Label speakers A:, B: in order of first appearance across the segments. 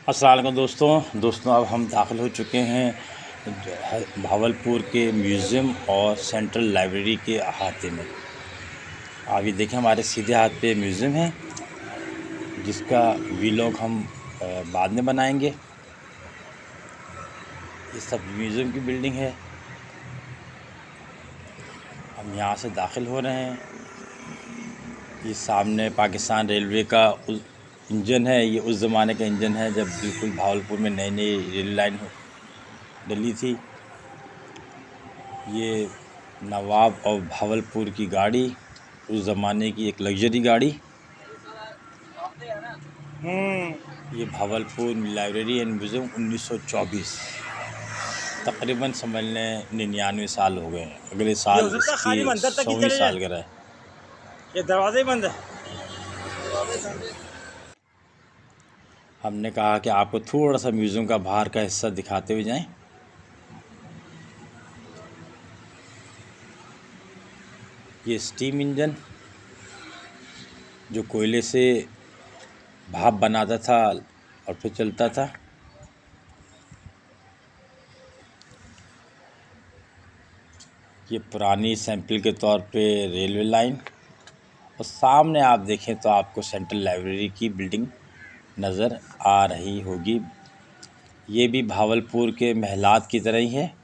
A: अस्सलाम वालेकुम दोस्तों अब हम दाखिल हो चुके हैं भावलपुर के म्यूज़ियम और सेंट्रल लाइब्रेरी के अहाते में। अभी देखें हमारे सीधे हाथ पे म्यूज़ियम है जिसका वीलॉग हम बाद में बनाएंगे। ये सब म्यूज़ियम की बिल्डिंग है। हम यहाँ से दाखिल हो रहे हैं। ये सामने पाकिस्तान रेलवे का इंजन है। ये उस ज़माने का इंजन है जब बिल्कुल भावलपुर में नई नई रेल लाइन डली थी। ये नवाब और भावलपुर की गाड़ी, उस ज़माने की एक लग्जरी गाड़ी। ये भावलपुर लाइब्रेरी एंड म्यूज़ियम 1924, तकरीबन समझ लें 99 साल हो गए हैं। अगले साल इसकी 100वीं सालगिरह है।
B: ये दरवाजे बंद है।
A: हमने कहा कि आपको थोड़ा सा म्यूज़ियम का बाहर का हिस्सा दिखाते हुए जाएं। ये स्टीम इंजन जो कोयले से भाप बनाता था और फिर चलता था। ये पुरानी सैंपल के तौर पे रेलवे लाइन, और सामने आप देखें तो आपको सेंट्रल लाइब्रेरी की बिल्डिंग नज़र आ रही होगी। ये भी भावलपुर के महलात की तरह ही है,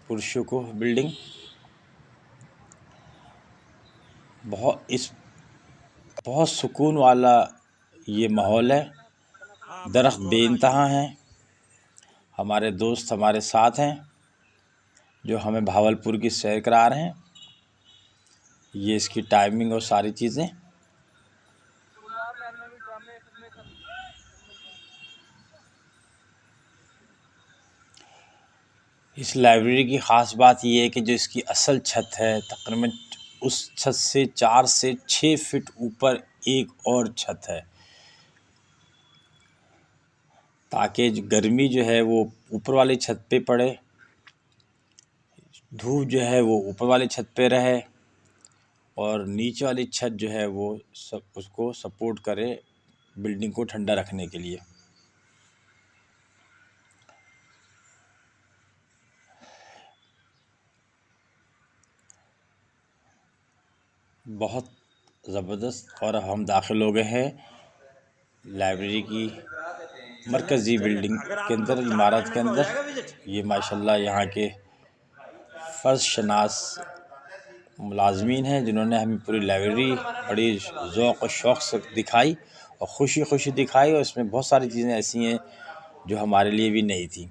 A: पुरुषों को बिल्डिंग। बहुत सुकून वाला ये माहौल है। दरख्त बेइंतहा हैं। हमारे दोस्त हमारे साथ हैं जो हमें भावलपुर की सैर करा रहे हैं। ये इसकी टाइमिंग और सारी चीज़ें। इस लाइब्रेरी की ख़ास बात यह है कि जो इसकी असल छत है, तकरीबन उस छत से 4 से 6 फीट ऊपर एक और छत है, ताकि गर्मी जो है वो ऊपर वाली छत पे पड़े, धूप जो है वो ऊपर वाली छत पे रहे, और नीचे वाली छत जो है वो उसको सपोर्ट करे बिल्डिंग को ठंडा रखने के लिए। बहुत ज़बरदस्त। और हम दाखिल हो गए हैं लाइब्रेरी की मरकज़ी बिल्डिंग के अंदर, इमारत के अंदर। ये माशाल्लाह यहाँ के फ़र्श शनास मुलाजमीन हैं जिन्होंने हमें पूरी लाइब्रेरी बड़ी ज़ौक़ और शौक़ से दिखाई और खुशी खुशी दिखाई। और इसमें बहुत सारी चीज़ें ऐसी हैं जो हमारे लिए भी नई थी।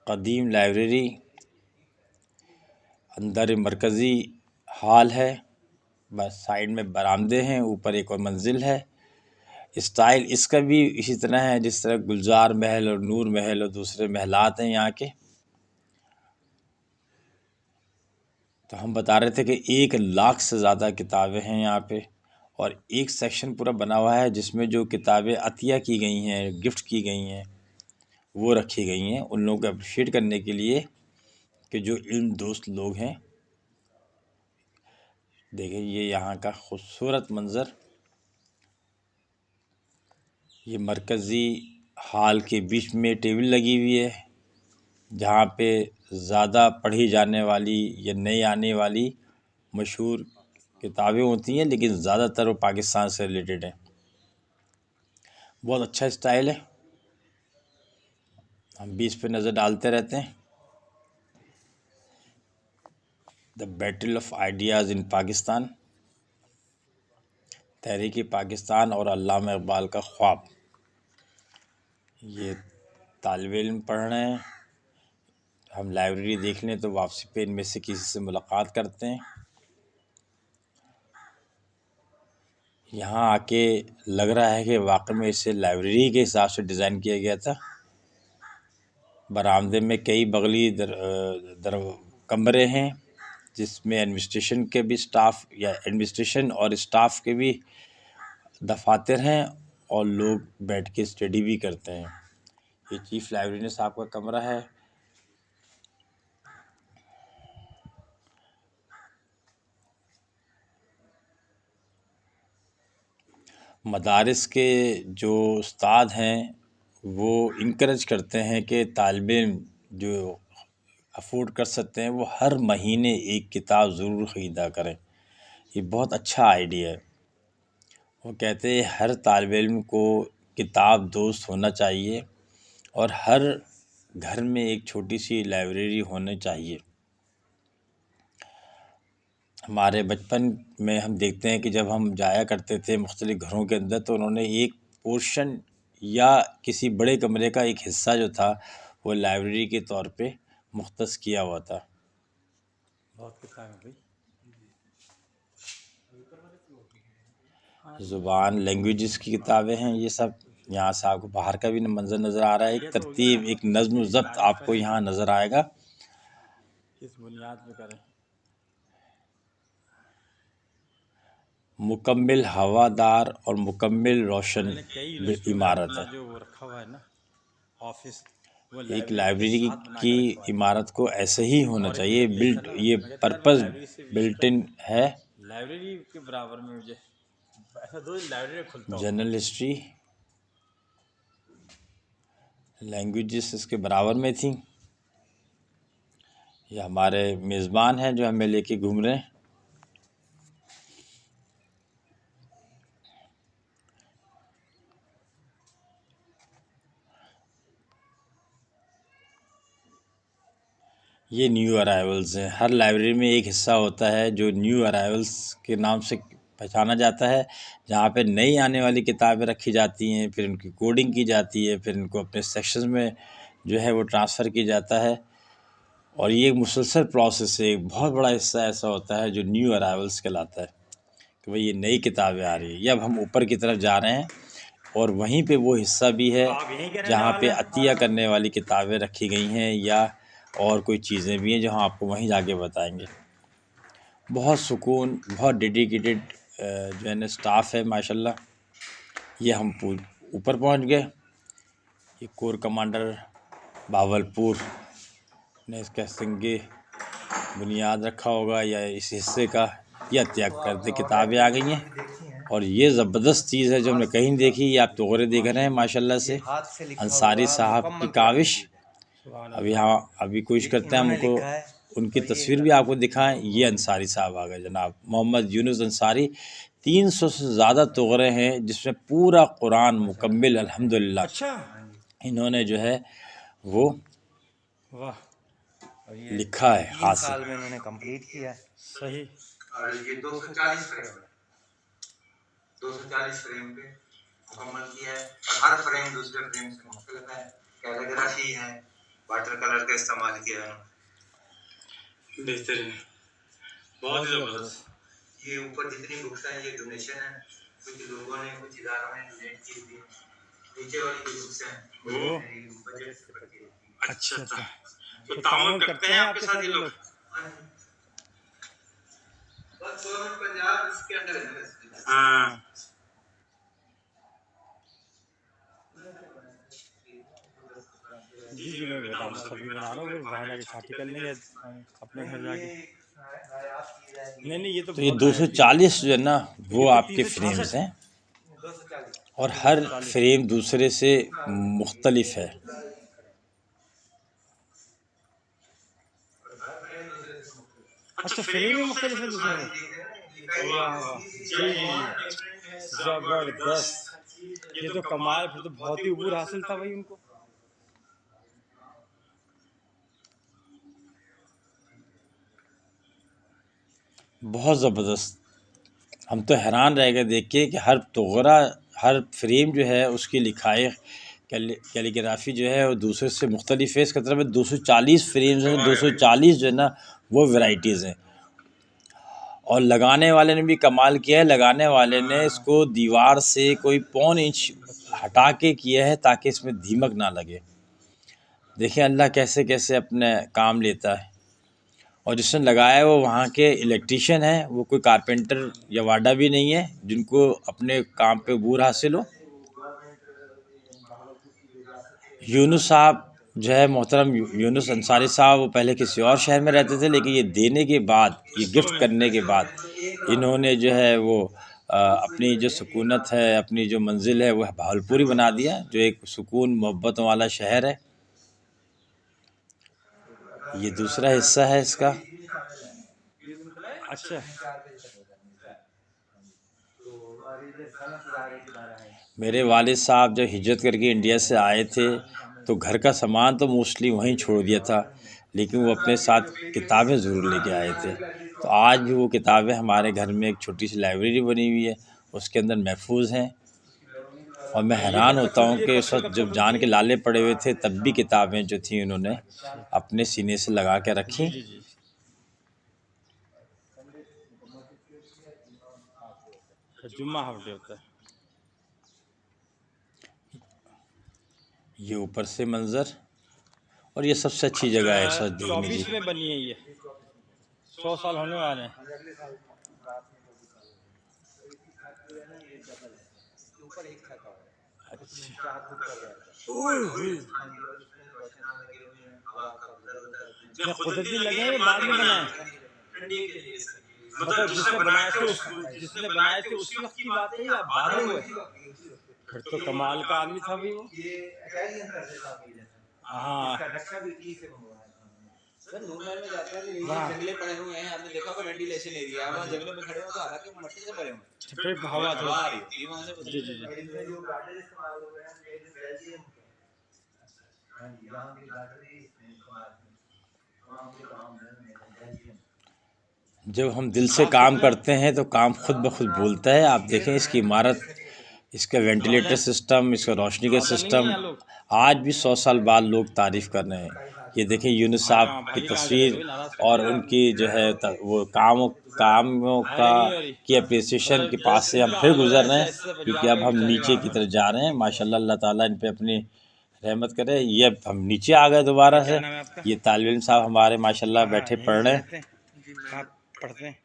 A: क़दीम लाइब्रेरी, अंदर मरकज़ी हॉल है, बस साइड में बरामदे हैं, ऊपर एक और मंजिल है। स्टाइल इसका भी इसी तरह है जिस तरह गुलजार महल और नूर महल और दूसरे महलात हैं यहाँ के। तो हम बता रहे थे कि 1 लाख से ज़्यादा किताबें हैं यहाँ पे, और एक सेक्शन पूरा बना हुआ है जिसमें जो किताबें अतिया की गई हैं, गिफ्ट की गई हैं, वो रखी गई हैं उन लोगों को अप्रिशिएट करने के लिए कि जो इल्म दोस्त लोग हैं। देखिए ये यहाँ का खूबसूरत मंज़र। ये मरकज़ी हॉल के बीच में टेबल लगी हुई है जहाँ पे ज़्यादा पढ़ी जाने वाली या नई आने वाली मशहूर किताबें होती हैं, लेकिन ज़्यादातर वो पाकिस्तान से रिलेटेड हैं। बहुत अच्छा स्टाइल है। हम भी इस पे नज़र डालते रहते हैं। The battle of ideas in Pakistan, तहरीक पाकिस्तान और अल्लामा इकबाल का ख्वाब। ये तालिब इल्म पढ़ रहे हैं। हम लाइब्रेरी देख लें तो वापसी पे इनमें से किसी से मुलाकात करते हैं। यहाँ आके लग रहा है कि वाकई में इसे लाइब्रेरी के हिसाब से डिज़ाइन किया गया था। बरामदे में कई बगली कमरे हैं जिसमें एडमिनिस्ट्रेशन के भी स्टाफ या एडमिनिस्ट्रेशन और स्टाफ के भी दफातर हैं और लोग बैठ के स्टडी भी करते हैं। ये चीफ लाइब्रेरियन साहब का कमरा है। मदारिस के जो उस्ताद हैं वो इनकरेज करते हैं कि तालिब इल्म जो अफोर्ड कर सकते हैं वो हर महीने एक किताब ज़रूर ख़रीदा करें। ये बहुत अच्छा आइडिया है। वो कहते हैं हर तालिब इल्म को किताब दोस्त होना चाहिए और हर घर में एक छोटी सी लाइब्रेरी होनी चाहिए। हमारे बचपन में हम देखते हैं कि जब हम जाया करते थे मुख्तलिफ़ घरों के अंदर तो उन्होंने एक पोर्शन या किसी बड़े कमरे का एक हिस्सा जो था वो लाइब्रेरी के तौर पे मुख्तस किया हुआ था।
B: बहुत किताब है भाई।
A: ज़ुबान लैंग्वेजेस की किताबें हैं ये सब। यहाँ से आपको बाहर का भी मंज़र नज़र आ रहा है, एक तरतीब, एक नज़्म व ज़ब्त आपको यहाँ नज़र आएगा।
B: किस बुनियाद पे करें?
A: मुकम्मिल हवादार और मुकम्मिल रोशन इमारत है।
B: जो वो रखा हुआ है ना ऑफिस, वो
A: एक लाइब्रेरी की इमारत को ऐसे ही होना चाहिए। बिल्ट ये पर्पस बिल्ट इन है।
B: लाइब्रेरी के बराबर में मुझे ऐसा दो लाइब्रेरी खुलता हो।
A: जनरल हिस्ट्री लैंग्वेजेस इसके बराबर में थी। ये हमारे मेज़बान हैं जो हमें लेके घूम रहे हैं। ये न्यू अराइवल्स हैं। हर लाइब्रेरी में एक हिस्सा होता है जो न्यू अराइवल्स के नाम से पहचाना जाता है, जहाँ पे नई आने वाली किताबें रखी जाती हैं, फिर उनकी कोडिंग की जाती है, फिर इनको अपने सेक्शंस में जो है वो ट्रांसफ़र किया जाता है। और ये एक मुसलसल प्रोसेस है। एक बहुत बड़ा हिस्सा ऐसा होता है जो न्यू अराइवल्स कहलाता है कि भाई ये नई किताबें आ रही है। ये अब हम ऊपर की तरफ जा रहे हैं और वहीं पे वो हिस्सा भी है जहाँ पे अतिया करने वाली किताबें रखी गई हैं या और कोई चीज़ें भी हैं जो हम आपको वहीं जाके बताएंगे। बहुत सुकून, बहुत डेडिकेटेड जो है ना स्टाफ है माशाल्लाह। ये हम ऊपर पहुंच गए। ये कोर कमांडर भावलपुर ने इसका संगे बुनियाद रखा होगा या इस हिस्से का या त्याग करते किताबें आ गई हैं। और ये ज़बरदस्त चीज़ है जो हमने कहीं नहीं देखी। ये आप तोगरे देख रहे हैं माशाल्लाह से अंसारी साहब की काविश। अभी कोशिश करते हैं हमको उनकी तस्वीर भी आपको दिखाएं। ये अंसारी साहब आ गए जनाब, मोहम्मद यूनुस अंसारी। 300 से ज़्यादा तोगरे हैं जिसमें पूरा कुरान मुकम्मिल अल्हम्दुलिल्लाह
B: अच्छा
A: इन्होंने जो है वो
B: वाह
A: लिखा है हाथ से।
C: साल में उन्होंने कंप्लीट किया है।
B: सही।
C: और ये 240 फ्रेम पे मुकम्मल किया है और हर फ्रेम दूसरे फ्रेम से मुख्तलिफ है। कैलीग्राफी है, वाटर कलर का इस्तेमाल किया है।
B: बेहतरीन, बहुत ही ज़बरदस्त।
C: ये ऊपर जितनी बुक्स हैं ये डोनेशन है, कुछ लोगों ने कुछ इदारों ने डोनेट की थी। नीचे वाली जो बुक्स हैं वो बजट से पढ़ के।
B: अच्छा अच्छा, तो ताउन करते हैं आपके साथ ये लोग?
C: बस गवर्नमेंट पंजाब इसके अंदर है ना।
B: हाँ जी जी, मैं बता रहा हूँ सभी बना रहा हूँ, फिर वहाँ जाके छाती कर लेंगे अपने घर जाके। नहीं नहीं, ये तो
A: ये 240 जो है ना वो आपके फ्रेम्स हैं और हर फ्रेम दूसरे से मुख्तलिफ है।
B: अच्छा, फ्रेम ही मुख्तलिफ है दूसरे में। जी जबरदस्त, ये तो कमाल, फिर तो बहुत ही अबूर हासिल था भाई उनको।
A: बहुत ज़बरदस्त। हम तो हैरान रह गए देख के कि हर तोगरा, हर फ्रेम जो है उसकी लिखाई कैलीग्राफी जो है वो दूसरे से मुख्तलिफ है। इसका मतलब है 240 फ्रेम्स हैं, 240 जो है ना वो वैराइटीज़ हैं। और लगाने वाले ने भी कमाल किया है। लगाने वाले ने इसको दीवार से कोई 1.25 इंच हटा के किया है ताकि इसमें दीमक ना लगे। देखिए अल्लाह कैसे कैसे अपने काम लेता है। और जिसने लगाया है वो वहाँ के इलेक्ट्रीशियन है, वो कोई कारपेंटर या वाडा भी नहीं है जिनको अपने काम पे अबूर हासिल हो। यूनुस साहब जो है मोहतरम यूनुस अंसारी साहब, वो पहले किसी और शहर में रहते थे, लेकिन ये देने के बाद, ये गिफ्ट करने के बाद इन्होंने जो है वो अपनी जो सुकूनत है, अपनी जो मंजिल है वह भावलपुर ही बना दिया, जो एक सुकून मोहब्बतों वाला शहर है। ये दूसरा हिस्सा है इसका।
B: अच्छा,
A: मेरे वालिद साहब जब हिजरत करके इंडिया से आए थे तो घर का सामान तो मोस्टली वहीं छोड़ दिया था, लेकिन वो अपने साथ किताबें ज़रूर लेके आए थे। तो आज भी वो किताबें हमारे घर में एक छोटी सी लाइब्रेरी बनी हुई है, उसके अंदर महफूज हैं। और मैं हैरान होता हूँ कि उस वक्त जब जान के लाले पड़े हुए थे तब भी किताबें जो थी उन्होंने अपने सीने से लगा के रखी।
B: जी जी। जुम्मा हाफ डे होता है।
A: ये ऊपर से मंजर, और ये सबसे अच्छी जगह है सर देखने
B: 24
A: की।
B: में बनी है ये, 100 साल होने वाले हैं। कुदरती लगे हैं, बाद में बनाए। मतलब जिसने बनाए थे उसी वक्त की बात है या बाद में हुए? फिर तो कमाल का आदमी था भाई वो। हाँ
D: सर नूरमहल में जाते हैं तो नीचे जंगले पड़े हुए हैं, आपने देखा होगा वेंटिलेशन एरिया, वहाँ जंगलों में खड़े हो तो हालांकि मट्टी से भरे हुए
B: फिर हवा
D: हैं, हवा आ रही होती है वहाँ से।
B: जी जी जी।
A: जब हम दिल से काम करते हैं तो काम खुद ब खुद बोलता है। आप देखें इसकी इमारत, इसका वेंटिलेटर सिस्टम, इसका रोशनी का सिस्टम, आज भी 100 साल बाद लोग तारीफ़ कर रहे हैं। ये देखें यूनुस साहब की तस्वीर और उनकी जो है वो कामों का की अप्रिसिएशन के पास से हम फिर गुजर रहे हैं, क्योंकि अब हम नीचे की तरफ जा रहे हैं। माशाल्लाह, अल्लाह ताला इन पे अपनी रहमत करे। ये अब हम नीचे आ गए दोबारा से। ये तालिब इल्म साहब हमारे माशाल्लाह बैठे पढ़ रहे हैं।
B: पढ़ते हैं।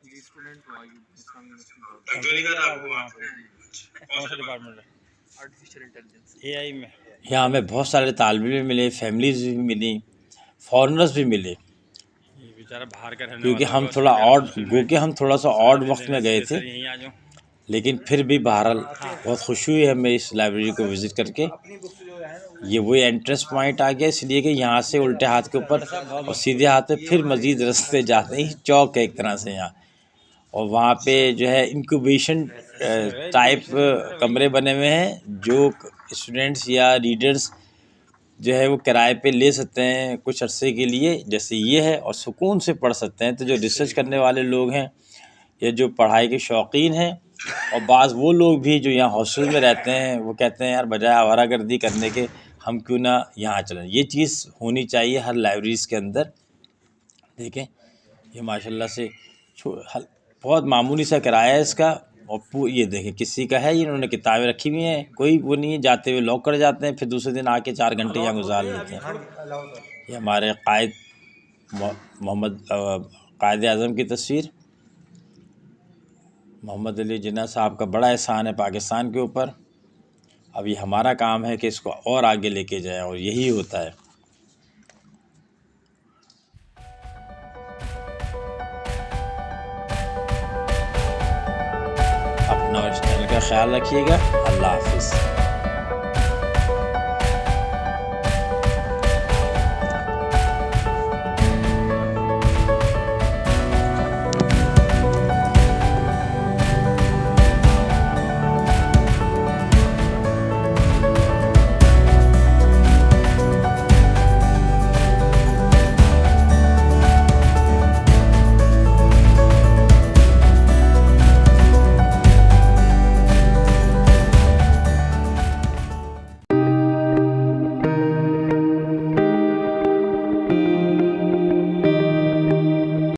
B: कौन सा डिपार्टमेंट है?
D: आर्टिफिशियल इंटेलिजेंस
B: AI में।
A: यहाँ हमें बहुत सारे तालिब इल्म मिले, फैमिलीज भी मिली, फॉरेनर्स भी मिले,
B: ये बेचारा बाहर का रहने
A: क्योंकि
B: वाला
A: हम
B: होगा,
A: थोड़ा
B: उसको
A: ऑड
B: क्या
A: क्योंकि हम थोड़ा सा ऑड वक्त में गए थे,
B: सर यहीं आ जाओ।
A: लेकिन फिर भी बहरहाल बहुत खुशी हुई हमें इस लाइब्रेरी को विज़िट करके। ये वही एंट्रेंस पॉइंट आ गया, इसलिए कि यहाँ से उल्टे हाथ के ऊपर और सीधे हाथ पे फिर मज़ीद रास्ते जाते हैं। चौक है एक तरह से यहाँ, और वहाँ पे जो है इंक्यूबेशन टाइप कमरे बने हुए हैं, जो स्टूडेंट्स या रीडर्स जो है वो किराए पे ले सकते हैं कुछ अरसे के लिए, जैसे ये है, और सुकून से पढ़ सकते हैं। तो जो रिसर्च करने वाले लोग हैं या जो पढ़ाई के शौकीन हैं, और बाज़ वो लोग भी जो यहाँ हॉस्टल में रहते हैं, वो कहते हैं यार बजाय आवारागर्दी करने के हम क्यों ना यहाँ चलें। ये चीज़ होनी चाहिए हर लाइब्रेरीज़ के अंदर। देखें ये माशाल्लाह से बहुत मामूली सा किराया है इसका, और ये देखें किसी का है, इन्होंने किताबें रखी हुई हैं, कोई वो नहीं है, जाते हुए लॉक कर जाते हैं, फिर दूसरे दिन आके 4 घंटे यहाँ गुजार लेते हैं। ये हमारे कायद मोहम्मद कायद आज़म की तस्वीर। मोहम्मद अली जिन्ना साहब का बड़ा एहसान है पाकिस्तान के ऊपर। अब ये हमारा काम है कि इसको और आगे लेके जाएं, और यही होता है। अपना और इस चैनल का ख्याल रखिएगा। अल्लाह हाफिज़।